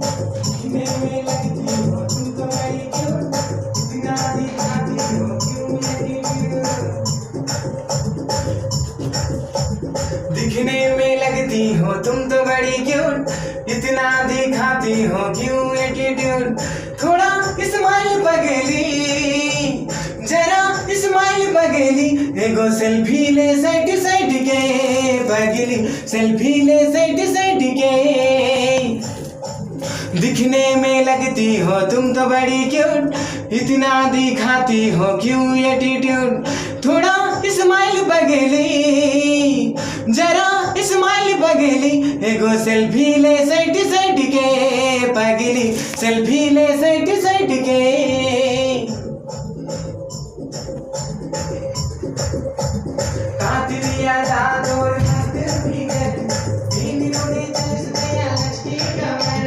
दिखने में लगती हो तुम तो बड़ी क्यूट, इतना दिखाती हो क्यों एटीट्यूड। दिखने में लगती हो तुम तो बड़ी क्यूट, इतना दिखाती हो क्यों एटीट्यूड। थोड़ा स्माइल पगली, जरा स्माइल पगली, एगो सेल्फी ले साइड साइड के पगली, सेल्फी ले साइड साइड के। दिखने में लगती हो तुम तो बड़ी क्यूट, इतना दिखाती हो क्यों एटीट्यूड। थोड़ा स्माइल पगली, जरा स्माइल पगली, एगो सेल्फी ले साइड साइड के पगली, सेल्फी ले साइड साइड के। कातिलिया दादोर मस्त फिगर, तीन रोटी चलते लचकी कमर।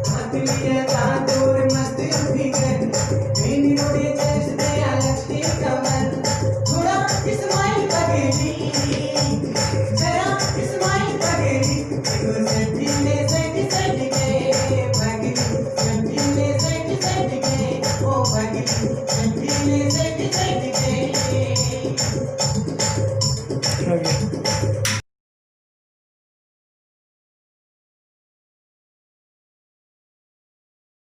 कातिलिया दादोर मस्त फिगर, तीन रोटी